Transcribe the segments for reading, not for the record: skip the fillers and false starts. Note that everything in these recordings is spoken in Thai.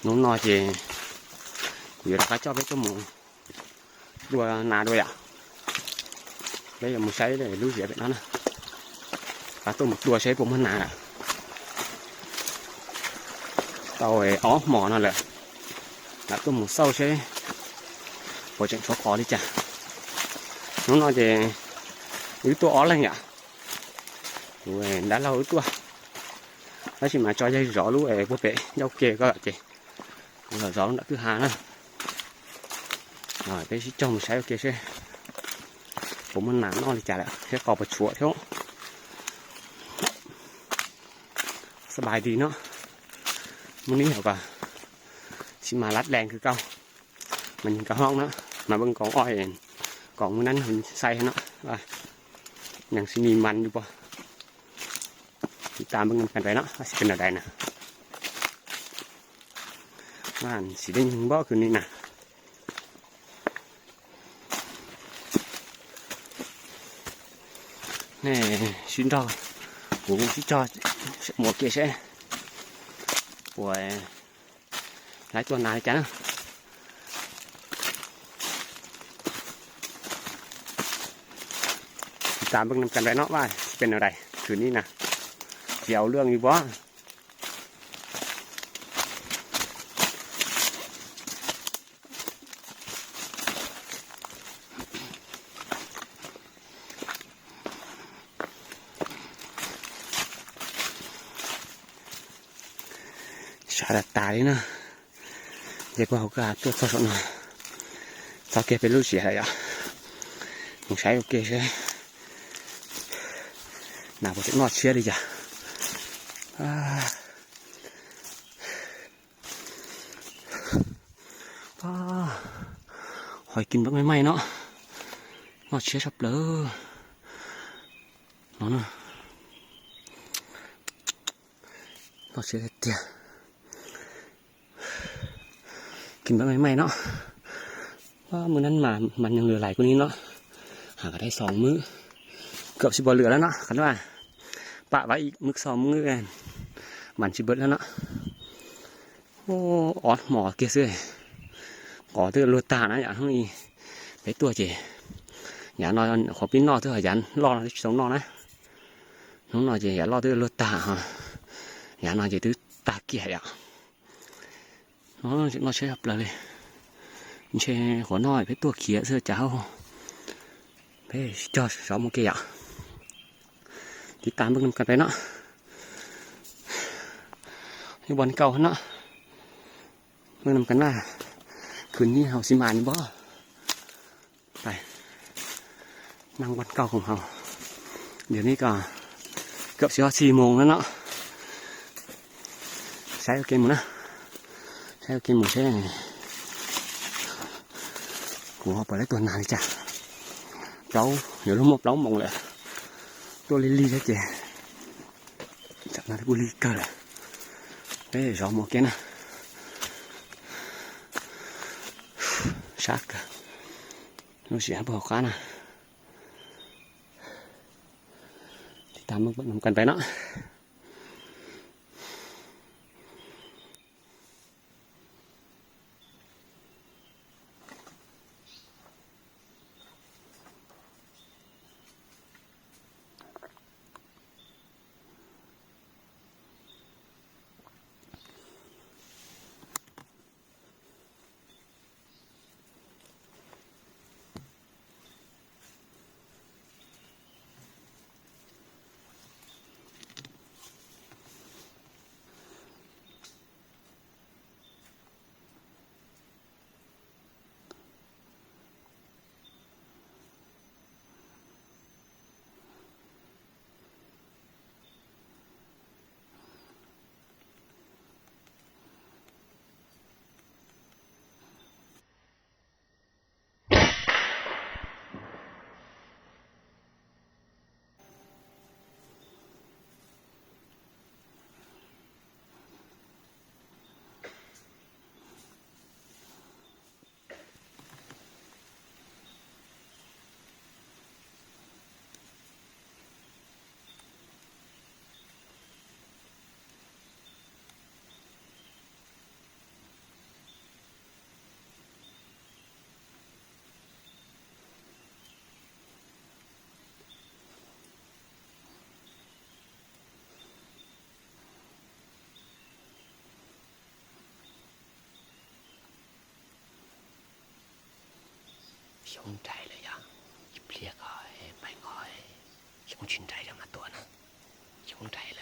Nóng nồi thì giờ đã cho cái mù đua nà đuôi à. Đây là một sấy để lưu dễ vậy nó nè. Cá tôm một đua sấy cũng hơn nà nè. Tao ấy ó mỏ nó là cá tôm một sâu sấy của trận chó khó đi chả. Nóng nồi thì ứ tua ó lên nhỉ. Rồi đã lâu ứ tua. Đó chỉ mà cho dây rõ lũ ấy bố bể nhau kề cơ chị. Rồi gió đã thứ hai nữa. Rồi đây sẽ trồng sấy ok xe. Cũng mình nắng nó thì chả lại sẽ có một chuột thôi. Sờ bài đi nó. Mình nghĩ hiểu cả. Chỉ mà lát đèn cứ câu. Mình nhìn cả hông nữa. Mà vẫn có oi còn mình nắn mình say nó. Rồi. Nhàng xin nhìn mặn đi qua. Thì ta vẫn cần phải nó. Sẽ cần ở đây nè. Bạn chỉ định bỏ cái này nè. Nè, xin cho. Cũng xin cho một kia sẽ của lái tuần này chán. Tạm bằng cần phải nó vaiเป็นอะไรคืนนี้นะเกี่ยวเรื่องอยู่บ่ชาตาเลยนะเรียกว่าเขาก็ตัวสดๆหน่อยตอนเก็บเป็นลูกเสียอะไรอ่ะมึงใช้โอเคใช่หนาพอจะนอดเชื้อดีจ้ะหอยกินบ้างไหมเนาะนอดเชื้อชอบเลยnó nè nó sẽ tiệtกินบ้างไหมเนาะว่ามื้อนั้นมามันยังเหลือหลายกว่านี้เนาะหาก็ได้2มื้อเกือบสิบ่เหลือแล้วเนาะคันว่าปะไว้อีกมื้อ2มื้อกันมันสิเบิดแล้วเนาะโอ้ออดหมอเกซื่อขอตื้อรถตานะอย่าทั้งนี้ไปตัวเจอย่านอนขอปิ้นนอตื้อยันรอสองนอนะน้องนอเจอย่ารอตื้อรถตาฮะอย่านอนเจตื้อตาเกียอ่ะnó sẽ hợp lại chơi của nó phải tua kia sơ cháu phải cho sáu một kia ạ thì ตาม bước กันไปเนาะให้บอลเก่าเนาะเมื่อนำกันว่าคืนนี้เราสิมานี่บ่ไปนั่งบอลเก่าของเราเดี๋ยวนี้ก็เกือบ4 โมงแล้วเนาะใช้โอเคหมดนะtheo cái một xe của họ phải lấy tuần này chả đâu nhiều lúc một đống mộng lệ tôi li thế chị chắc là tôi li cơ này đấy rõ một cái nè sát cả nó sẽ bỏ cá nè thì ta mới vẫn cần phải nó 兄弟了呀一撇开摆开兄弟ใจจะมาตัวนะ兄弟了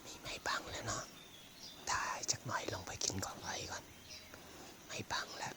มีไม่บังแล้วเนาะถ่ายจักหน่อยลงไปกินก่อนไว้ก่อนไม่บังแล้ว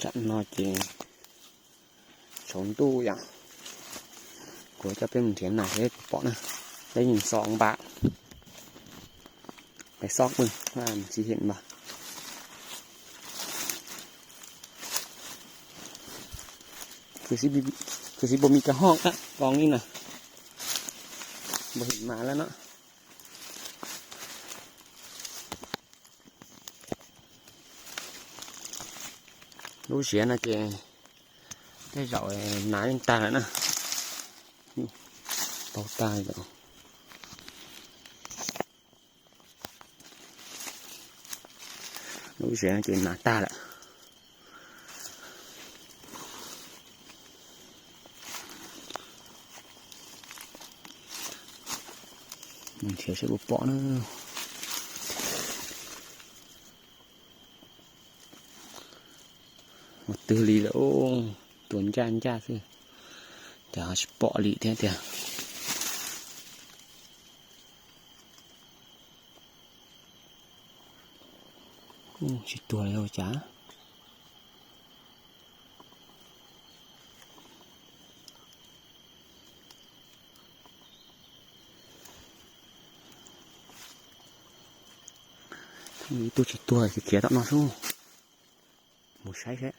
จัดนอจริงชนตู้อย่างกูจะเป็นเถียนหนักเลยปอนะได้ยิน2 บาทไปซอกมึงว่ามันสิเห็นบ่คือสิบ่มีกระห้องอะกองนี่น่ะบ่เห็นมาแล้วเนาะรู้เสียนะเจได้รอยหนายังตายนะเป่าตายแล้วรู้เสียนะเจหนาตาละมันเสียใช่บุปผาเนอะtừ lì là ô tuần chan cha chứ chả bỏ lì thế kìa chỉ tuổi đâu chả tôi chỉ tuổi thì kia tao nó xuống một sai thế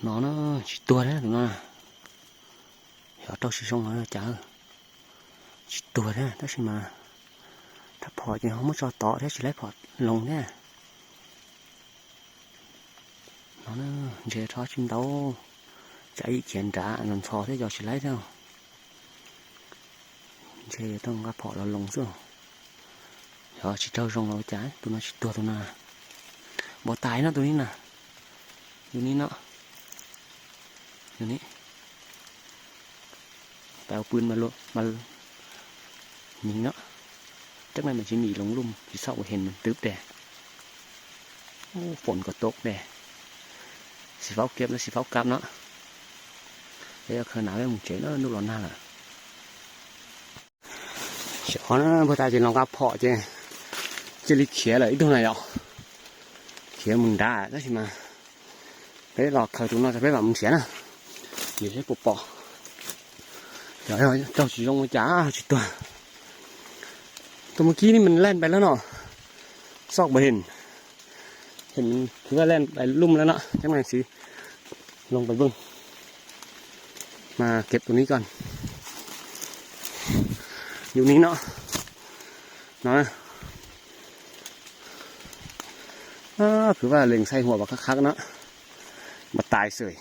nó chỉ tua đấy nó hiểu đâu chỉ xong nó chả chỉ tua đấy đó chứ màถ้าพอจะเขาไม่ชอบต่อได้จะไล่พอลงเนี่ยnó giờ thọ chim đâu chạy chèn trả làm thọ thế giờ sẽ lấy theo giờต้องgặp họ là lồng xuống giờ chỉ trâu rong nó trái tụi nó chỉ tua tụi nó bỏ tái nó tụi ní nóอยู่นี่ไปเอาปืนมายิงเนาะจักนั้นมันสิหนีลงลุ่มสิเศร้าเห็นมันตึ๊บแดโอ้ฝนก็ตกแดสิเฝ้าเก็บแล้วสิเฝ้ากลับเนาะเดี๋ยวขนาดมึงเจ๋งแล้วนู่นหน้าล่ะเฉาะนะพอตาจะลองกับเพาะจะลิเขียเลยตรงไหนอ่ะเขียมึงได้แล้วใช่ไหมไปหลอกเขาตรงนั้นจะไปแบบมึงเสียนะอยู่ใช้ปุบปอเดี๋ยวเจ้าสีลงมาจ้าจุดตัวเมื่อกี้นี่มันแล่นไปแล้วเนาะซอกบ่เห็นคือว่าแล่นไปลุ่มแล้วเนาะจังไงสิลงไปเบิ้งมาเก็บตัวนี้ก่อนอยู่นี้เนาะ เนาะคือว่าเล็งใส่หัวบักคักๆเนาะมาตายเสย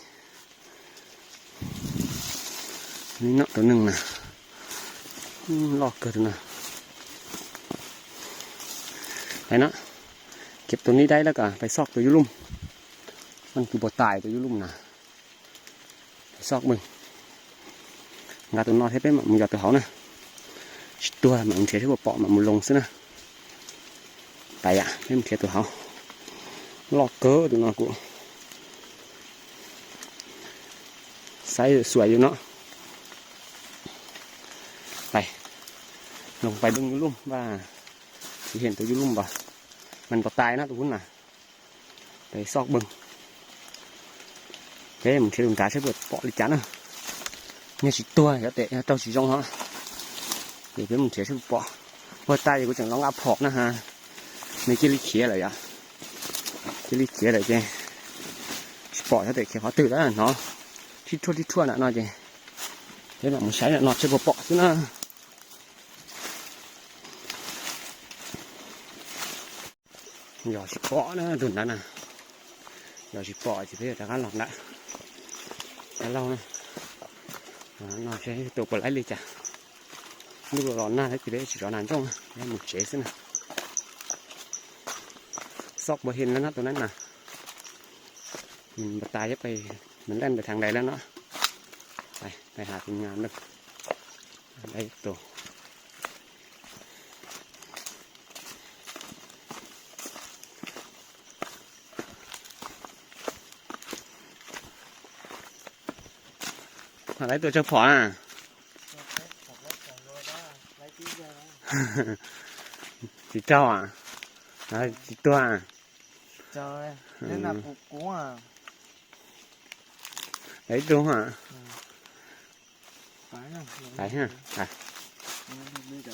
นี่เนาะตัวหนึ่งนะลอกเกิดนะไปเนาะเก็บตัวนี้ได้แล้วก็ไปซอกตัวยุลุ่มมันคือบ่ตายตัวยุลุ่มนะไปซอกมึงงาตัวนอเทปไปมึงอย่าตัวเขานะตัวมันเทียที่บ่เปาะมันลงซะนะไปอ่ะให้มันเทียตัวเขาลอกเกอตัวนอกูไซส์สวยอยู่เนาะไปลงไปดึงยุลุ่มว่าเห็นตัวยุลุ่มป่ะมันบ่ตายนะตัวคุณน่ะไปซอกบึงthế mình sẽ dùng cá sẽ vượt bỏ lịch chắn à như chỉ tua có thể tao chỉ trong họ để cái mình sẽ bỏ vừa tay thì có chẳng nó áp hộp nữa ha mấy cái lịch khía lại à cái lịch khía lại chứ bỏ cho để khi họ tự đó là nó thít thua lại nó chứ thế là mình sẽ là nó sẽ bỏ chứ nó giờ chỉ bỏ nó đùn đó nè giờ chỉ bỏ chỉ biết là cá lọt lại lâu này nó sẽ tụ vào lấy đi chả lúc đó na thấy cái đấy chỉ có nàn trong đấy một chế xem nào sọc bờ hiền lên nó tụi nó nè mình bật tayไปmình lên về thằng này lên nóไปหาทีมงานđược đây tổ lấy tôi cho phỏ à chị cho à chị tua à cho đây nên là cục cú à đấy đúng hả phải phải ha à bây giờ